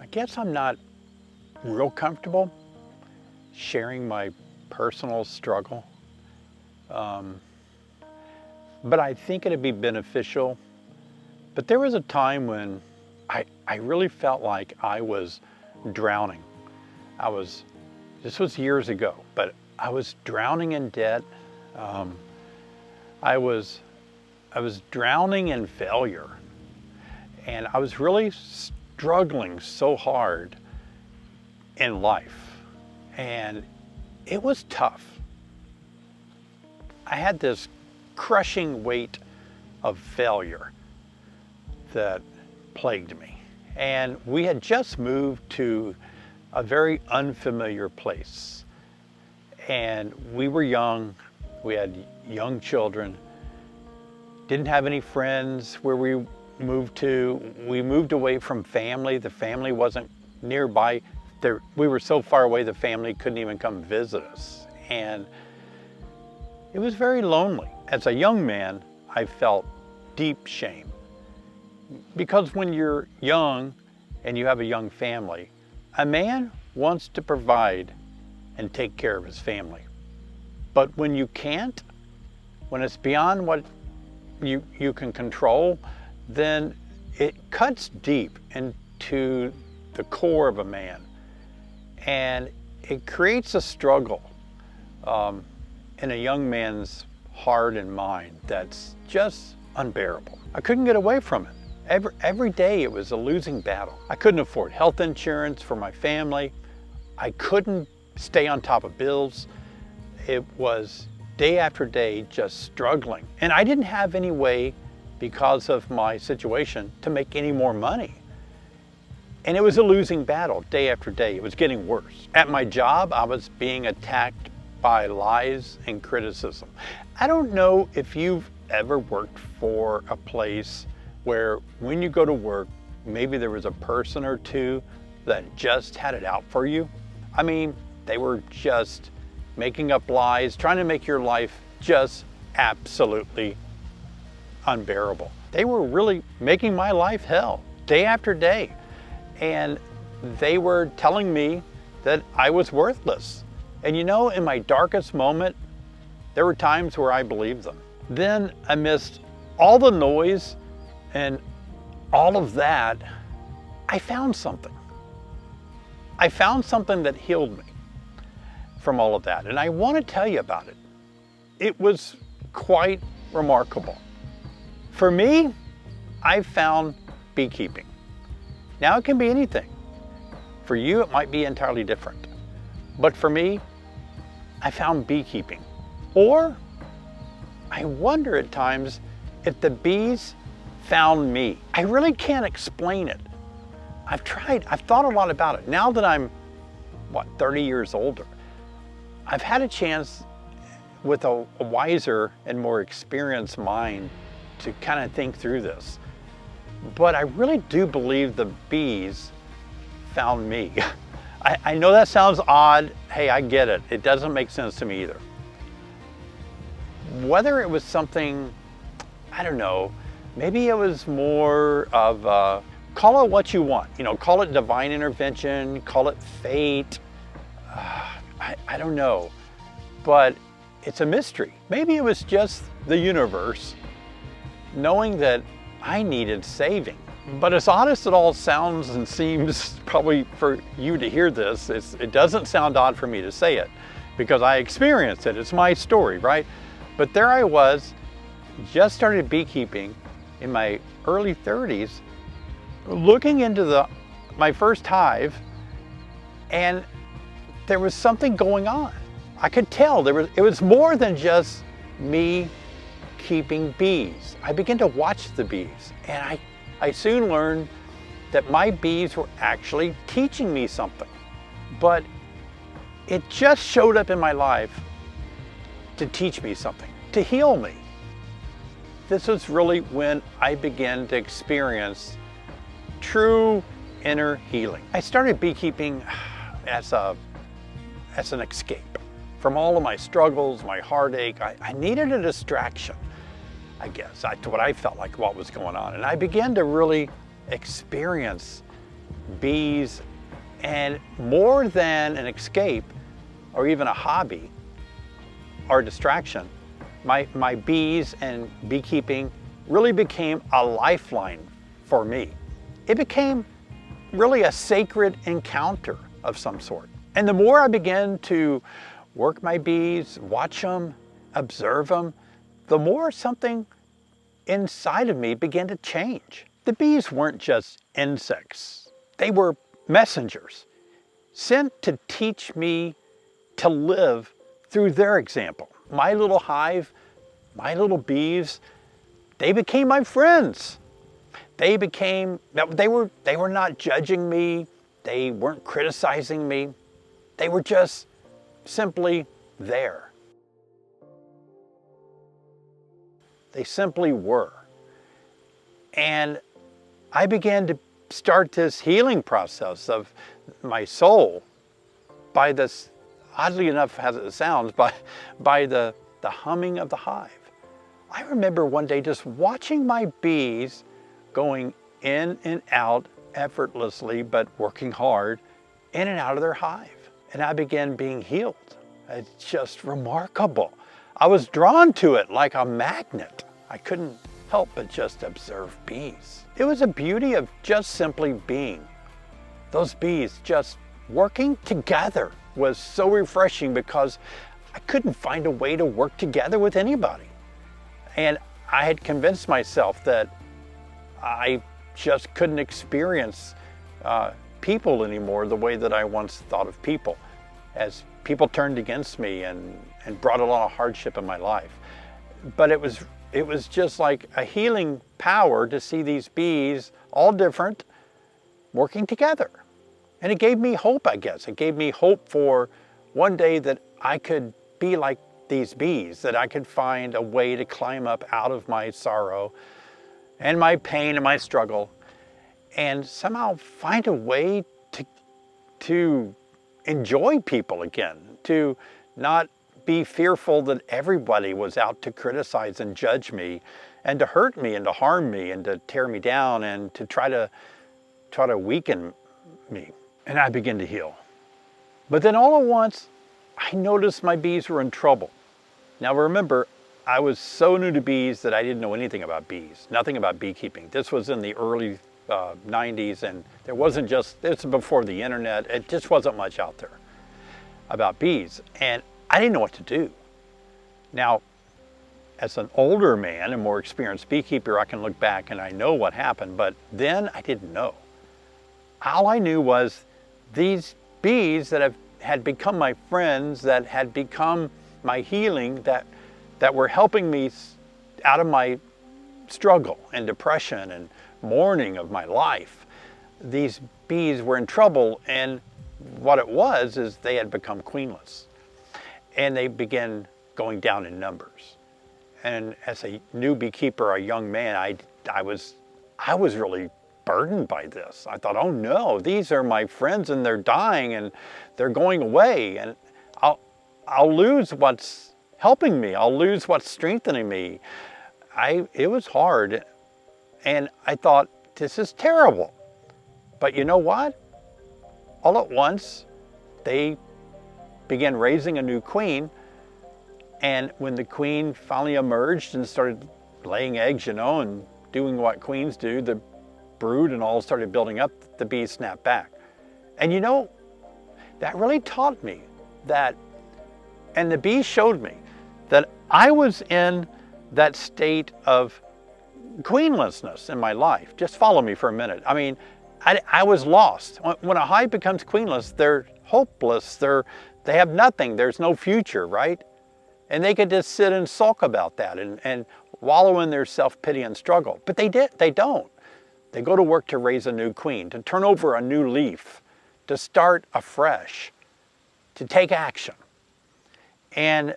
I guess I'm not real comfortable sharing my personal struggle, but I think it'd be beneficial. But there was a time when I really felt like I was drowning. This was years ago, but I was drowning in debt. I was drowning in failure, and I was really struggling so hard in life, and it was tough. I had this crushing weight of failure that plagued me, and we had just moved to a very unfamiliar place, and we were young. We had young children, didn't have any friends where we moved to. We moved away from family. The family wasn't nearby. We were so far away the family couldn't even come visit us. And it was very lonely. As a young man, I felt deep shame. Because when you're young and you have a young family, a man wants to provide and take care of his family. But when you can't, when it's beyond what you can control, then it cuts deep into the core of a man. And it creates a struggle in a young man's heart and mind that's just unbearable. I couldn't get away from it. Every day it was a losing battle. I couldn't afford health insurance for my family. I couldn't stay on top of bills. It was day after day just struggling. And I didn't have any way, because of my situation, to make any more money. And it was a losing battle day after day. It was getting worse. At my job, I was being attacked by lies and criticism. I don't know if you've ever worked for a place where when you go to work, maybe there was a person or two that just had it out for you. I mean, they were just making up lies, trying to make your life just absolutely unbearable. They were really making my life hell day after day. And they were telling me that I was worthless. And you know, in my darkest moment, there were times where I believed them. Then amidst all the noise and all of that, I found something. I found something that healed me from all of that. And I want to tell you about it. It was quite remarkable. For me, I found beekeeping. Now it can be anything. For you, it might be entirely different. But for me, I found beekeeping. Or I wonder at times if the bees found me. I really can't explain it. I've thought a lot about it. Now that I'm, 30 years older, I've had a chance with a wiser and more experienced mind to kind of think through this. But I really do believe the bees found me. I know that sounds odd. Hey, I get it. It doesn't make sense to me either. Whether it was something, I don't know, maybe it was more of, call it what you want. Call it divine intervention, call it fate. I don't know, but it's a mystery. Maybe it was just the universe knowing that I needed saving. But as odd as it all sounds and seems probably for you to hear this, it doesn't sound odd for me to say it because I experienced it. It's my story, right? But there I was, just started beekeeping in my early 30s, looking into my first hive, and there was something going on. I could tell it was more than just me keeping bees. I began to watch the bees, and I soon learned that my bees were actually teaching me something. But it just showed up in my life to teach me something, to heal me. This was really when I began to experience true inner healing. I started beekeeping as an escape from all of my struggles, my heartache. I needed a distraction, I guess, to what I felt like what was going on. And I began to really experience bees, and more than an escape or even a hobby or distraction, my bees and beekeeping really became a lifeline for me. It became really a sacred encounter of some sort. And the more I began to work my bees, watch them, observe them, the more something inside of me began to change. The bees weren't just insects. They were messengers sent to teach me to live through their example. My little hive, my little bees, they became my friends. They were not judging me. They weren't criticizing me. They were just simply there. They simply were. And I began to start this healing process of my soul by this, oddly enough as it sounds, by the humming of the hive. I remember one day just watching my bees going in and out effortlessly, but working hard, in and out of their hive. And I began being healed. It's just remarkable. I was drawn to it like a magnet. I couldn't help but just observe bees. It was a beauty of just simply being. Those bees just working together was so refreshing because I couldn't find a way to work together with anybody. And I had convinced myself that I just couldn't experience people anymore the way that I once thought of people, as people turned against me and brought a lot of hardship in my life. But it was just like a healing power to see these bees, all different, working together. And it gave me hope, I guess. It gave me hope for one day that I could be like these bees, that I could find a way to climb up out of my sorrow and my pain and my struggle and somehow find a way to enjoy people again, to not be fearful that everybody was out to criticize and judge me and to hurt me and to harm me and to tear me down and to try to weaken me. And I began to heal. But then all at once, I noticed my bees were in trouble. Now remember, I was so new to bees that I didn't know anything about bees, nothing about beekeeping. This was in the early 90s, and this was before the internet. It just wasn't much out there about bees, and I didn't know what to do. Now, as an older man, a more experienced beekeeper, I can look back and I know what happened, but then I didn't know. All I knew was these bees that had become my friends, that had become my healing, that were helping me out of my struggle and depression and mourning of my life. These bees were in trouble, and what it was is they had become queenless. And they began going down in numbers. And as a new beekeeper, a young man, I was really burdened by this. I thought, oh no, these are my friends and they're dying and they're going away, and I'll lose what's helping me. I'll lose what's strengthening me. It was hard, and I thought, this is terrible. But you know what? All at once, they began raising a new queen, and when the queen finally emerged and started laying eggs, and doing what queens do, the brood and all started building up, the bees snapped back. And that really taught me that, and the bees showed me that I was in that state of queenlessness in my life. Just follow me for a minute. I mean, I was lost. When a hive becomes queenless, they're hopeless. They have nothing. There's no future, right? And they could just sit and sulk about that and wallow in their self-pity and struggle. But they don't. They go to work to raise a new queen, to turn over a new leaf, to start afresh, to take action. And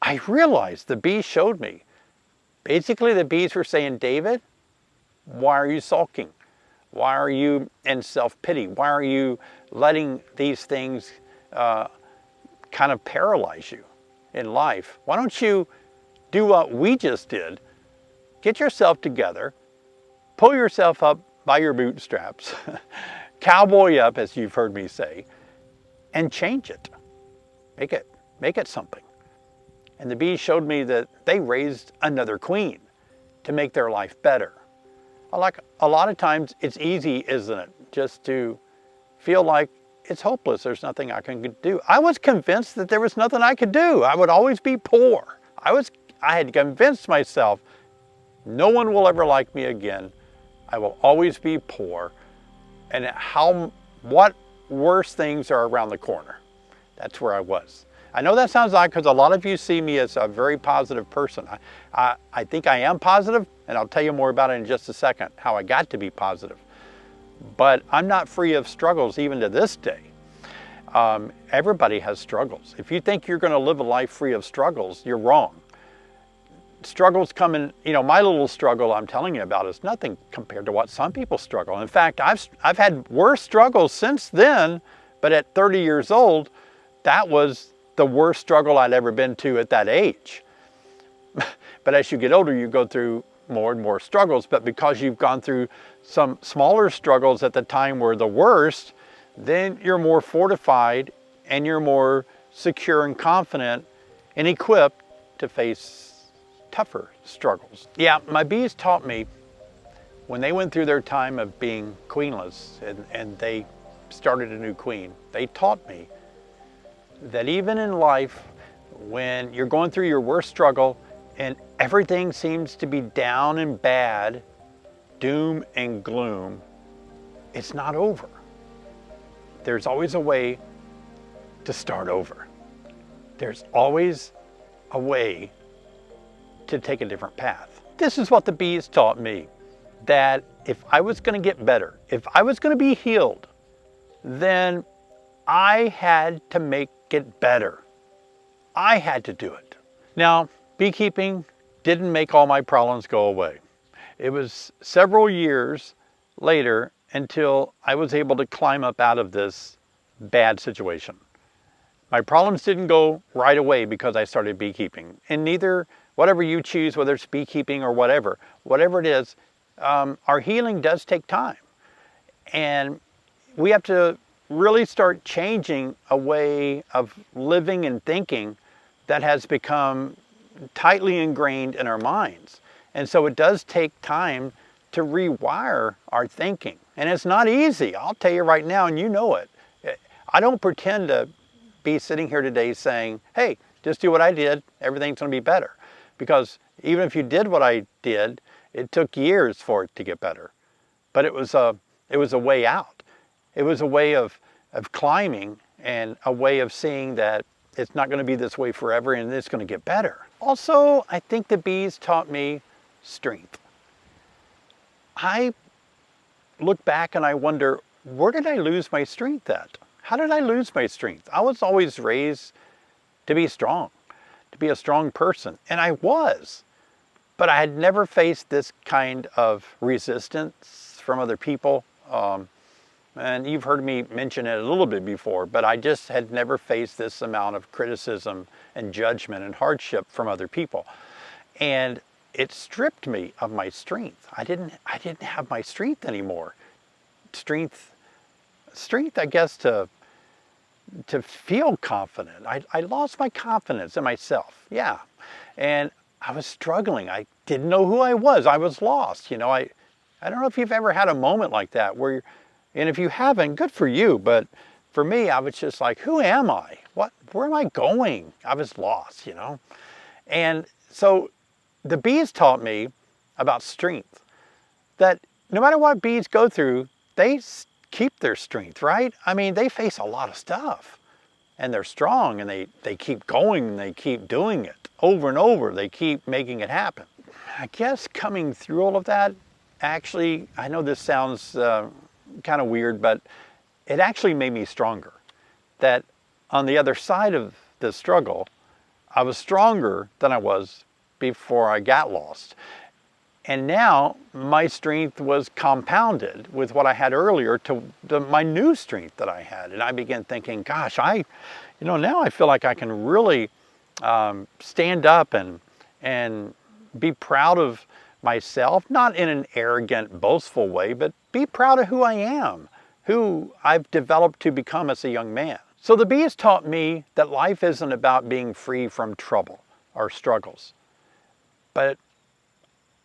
I realized the bees showed me. Basically, the bees were saying, David, why are you sulking? Why are you in self-pity? Why are you letting these things kind of paralyze you in life? Why don't you do what we just did? Get yourself together, pull yourself up by your bootstraps, cowboy up, as you've heard me say, and change it. Make it something. And the bees showed me that they raised another queen to make their life better. Like a lot of times it's easy, isn't it? Just to feel like it's hopeless. There's nothing I can do. I was convinced that there was nothing I could do. I would always be poor. I had convinced myself no one will ever like me again. I will always be poor. And what worse things are around the corner. That's where I was. I know that sounds odd because a lot of you see me as a very positive person. I think I am positive, and I'll tell you more about it in just a second, how I got to be positive. But I'm not free of struggles even to this day. Everybody has struggles. If you think you're going to live a life free of struggles, you're wrong. Struggles come in, my little struggle I'm telling you about is nothing compared to what some people struggle. In fact, I've had worse struggles since then, but at 30 years old, that was the worst struggle I'd ever been to at that age. But as you get older, you go through more and more struggles, but because you've gone through some smaller struggles at the time were the worst, then you're more fortified and you're more secure and confident and equipped to face tougher struggles. Yeah, my bees taught me when they went through their time of being queenless and they started a new queen, they taught me that even in life, when you're going through your worst struggle and everything seems to be down and bad, doom and gloom, it's not over. There's always a way to start over. There's always a way to take a different path. This is what the bees taught me, that if I was going to get better, if I was going to be healed, then I had to make it better. I had to do it. Now, beekeeping didn't make all my problems go away. It was several years later until I was able to climb up out of this bad situation. My problems didn't go right away because I started beekeeping. And neither, whatever you choose, whether it's beekeeping or whatever it is, our healing does take time. And we have to really start changing a way of living and thinking that has become tightly ingrained in our minds. And so it does take time to rewire our thinking. And it's not easy, I'll tell you right now, and you know it. I don't pretend to be sitting here today saying, hey, just do what I did, everything's going to be better. Because even if you did what I did, it took years for it to get better. But it was a way out. It was a way of climbing and a way of seeing that it's not going to be this way forever and it's going to get better. Also, I think the bees taught me strength. I look back and I wonder, where did I lose my strength at? How did I lose my strength? I was always raised to be strong, to be a strong person, and I was. But I had never faced this kind of resistance from other people. And you've heard me mention it a little bit before, but I just had never faced this amount of criticism and judgment and hardship from other people. And it stripped me of my strength. I didn't have my strength anymore. Strength, I guess, to feel confident. I lost my confidence in myself, yeah. And I was struggling. I didn't know who I was. I was lost. I don't know if you've ever had a moment like that where and if you haven't, good for you. But for me, I was just like, who am I? Where am I going? I was lost, And so the bees taught me about strength. That no matter what bees go through, they keep their strength, right? I mean, they face a lot of stuff. And they're strong, and they keep going, and they keep doing it over and over. They keep making it happen. I guess coming through all of that, actually, I know this sounds kind of weird, but it actually made me stronger. That on the other side of the struggle, I was stronger than I was before I got lost. And now my strength was compounded with what I had earlier to my new strength that I had. And I began thinking, gosh, now I feel like I can really stand up and be proud of myself, not in an arrogant, boastful way, but be proud of who I am, who I've developed to become as a young man. So the bees taught me that life isn't about being free from trouble or struggles. But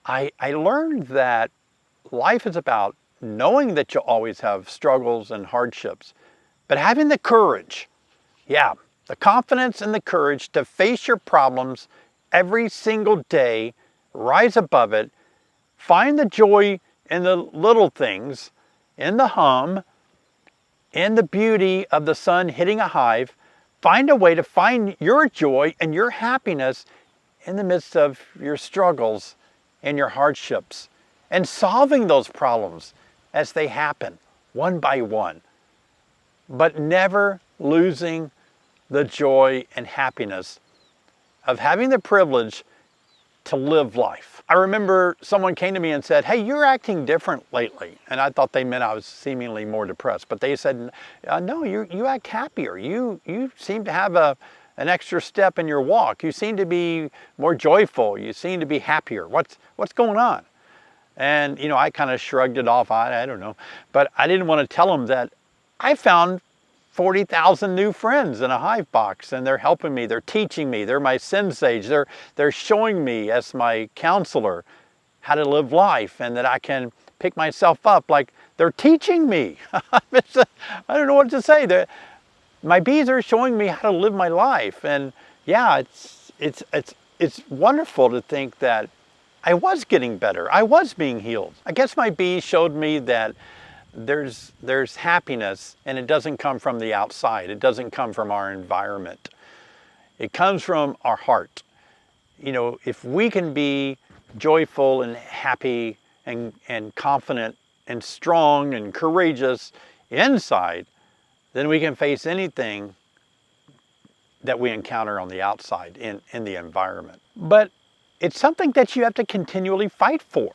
I learned that life is about knowing that you'll always have struggles and hardships, but having the courage, the confidence and the courage to face your problems every single day, rise above it, find the joy in the little things, in the hum, in the beauty of the sun hitting a hive. Find a way to find your joy and your happiness in the midst of your struggles and your hardships, and solving those problems as they happen, one by one, but never losing the joy and happiness of having the privilege to live life. I remember someone came to me and said, "Hey, you're acting different lately." And I thought they meant I was seemingly more depressed, but they said, "No, you act happier. You seem to have an extra step in your walk. You seem to be more joyful. You seem to be happier. What's going on?" And, I kind of shrugged it off. I don't know. But I didn't want to tell them that I found 40,000 new friends in a hive box, and they're helping me. They're teaching me. They're my sensei. They're showing me as my counselor how to live life, and that I can pick myself up. Like, they're teaching me. I don't know what to say. My bees are showing me how to live my life. And it's wonderful to think that I was getting better. I was being healed. I guess my bees showed me that there's happiness, and it doesn't come from the outside. It doesn't come from our environment. It comes from our heart. If we can be joyful and happy and confident and strong and courageous inside, then we can face anything that we encounter on the outside in the environment. But it's something that you have to continually fight for.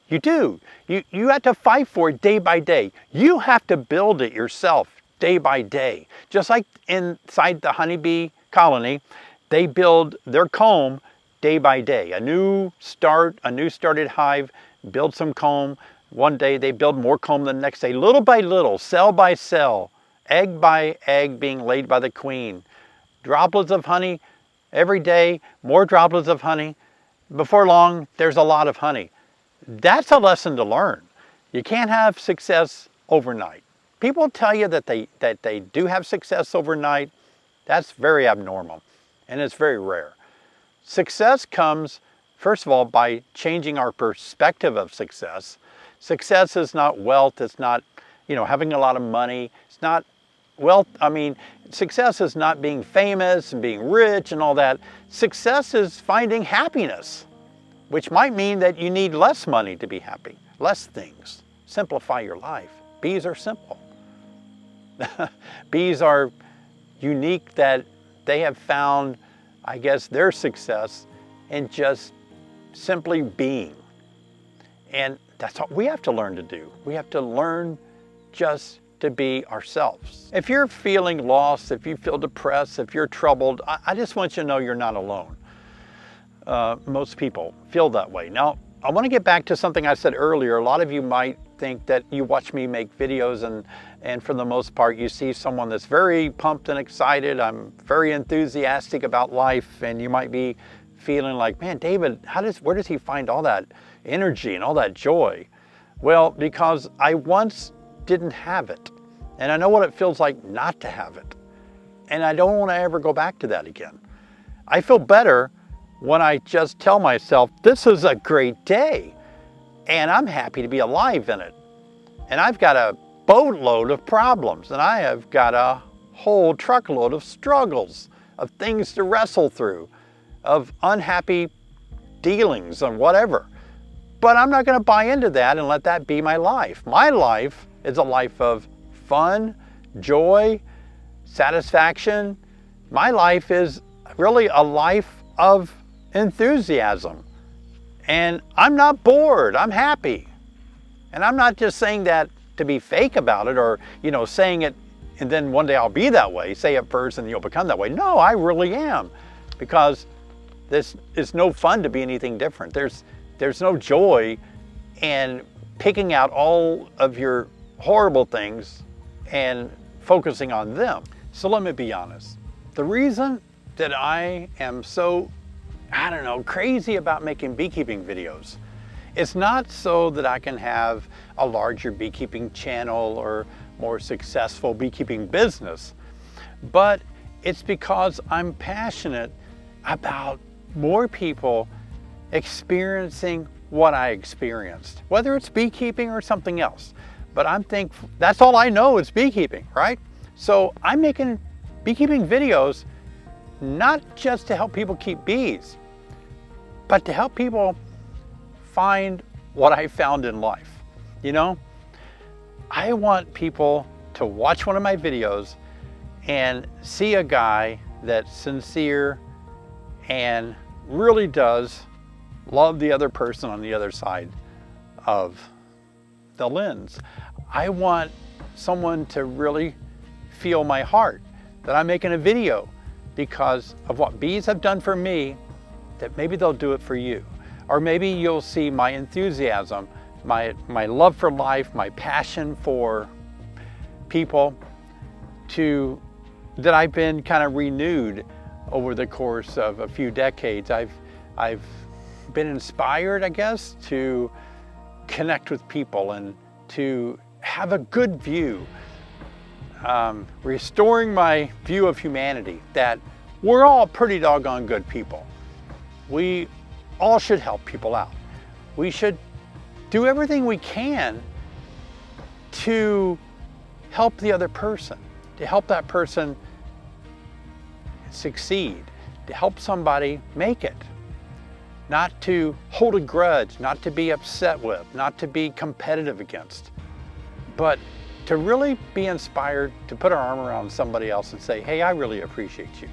You do. You have to fight for it day by day. You have to build it yourself day by day. Just like inside the honeybee colony, they build their comb day by day. A new started hive builds some comb. One day they build more comb the next day, little by little, cell by cell, egg by egg being laid by the queen. Droplets of honey every day, more droplets of honey. Before long, there's a lot of honey. That's a lesson to learn. You can't have success overnight. People tell you that they do have success overnight. That's very abnormal, and it's very rare. Success comes, first of all, by changing our perspective of success. Success is not wealth. It's not, having a lot of money. It's not wealth. Success is not being famous and being rich and all that. Success is finding happiness, which might mean that you need less money to be happy, less things. Simplify your life. Bees are simple. Bees are unique that they have found, I guess, their success in just simply being. And that's what we have to learn to do. We have to learn just to be ourselves. If you're feeling lost, if you feel depressed, if you're troubled, I just want you to know you're not alone. Most people feel that way. Now, I want to get back to something I said earlier. A lot of you might think that you watch me make videos and for the most part you see someone that's very pumped and excited. I'm very enthusiastic about life, and you might be feeling like, man, David, where does he find all that energy and all that joy? Well, because I once didn't have it, and I know what it feels like not to have it, and I don't want to ever go back to that again. I feel better when I just tell myself, this is a great day, and I'm happy to be alive in it. And I've got a boatload of problems, and I have got a whole truckload of struggles, of things to wrestle through, of unhappy dealings and whatever. But I'm not going to buy into that and let that be my life. My life is a life of fun, joy, satisfaction. My life is really a life of enthusiasm. And I'm not bored, I'm happy. And I'm not just saying that to be fake about it, or, saying it and then one day I'll be that way. Say it first and you'll become that way. No, I really am. Because this is no fun to be anything different. There's no joy in picking out all of your horrible things and focusing on them. So let me be honest. The reason that I am so, I don't know, crazy about making beekeeping videos, it's not so that I can have a larger beekeeping channel or more successful beekeeping business, but it's because I'm passionate about more people experiencing what I experienced, whether it's beekeeping or something else. But I'm thankful, that's all I know is beekeeping, right? So I'm making beekeeping videos not just to help people keep bees, but to help people find what I found in life. You know, I want people to watch one of my videos and see a guy that's sincere and really does love the other person on the other side of the lens. I want someone to really feel my heart, that I'm making a video because of what bees have done for me, that maybe they'll do it for you. Or maybe you'll see my enthusiasm, my love for life, my passion for people, that I've been kind of renewed over the course of a few decades. I've been inspired, I guess, to connect with people and to have a good view, restoring my view of humanity, that we're all pretty doggone good people. We all should help people out. We should do everything we can to help the other person, to help that person succeed, to help somebody make it. Not to hold a grudge, not to be upset with, not to be competitive against, but to really be inspired to put our arm around somebody else and say, hey, I really appreciate you.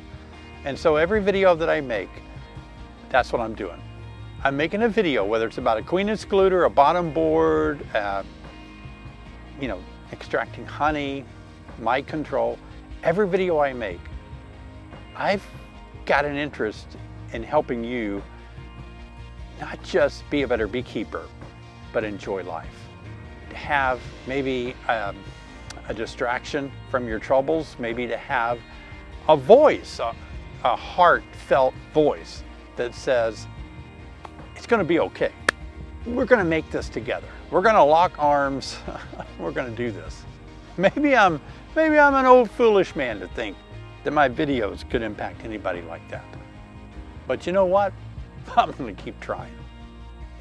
And so every video that I make, that's what I'm doing. I'm making a video, whether it's about a queen excluder, a bottom board, you know, extracting honey, Mite Control. Every video I make, I've got an interest in helping you not just be a better beekeeper, but enjoy life. To have maybe a distraction from your troubles, maybe to have a voice, a heartfelt voice that says, it's gonna be okay. We're gonna make this together. We're gonna lock arms, we're gonna do this. Maybe I'm an old foolish man to think that my videos could impact anybody like that. But you know what? I'm gonna keep trying.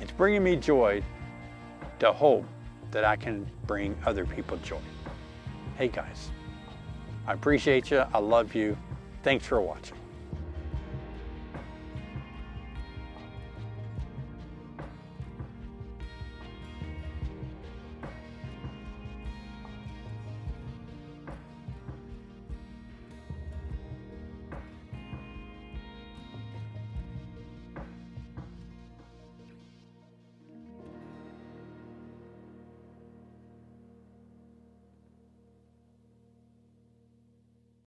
It's bringing me joy to hope that I can bring other people joy. Hey guys, I appreciate you, I love you. Thanks for watching.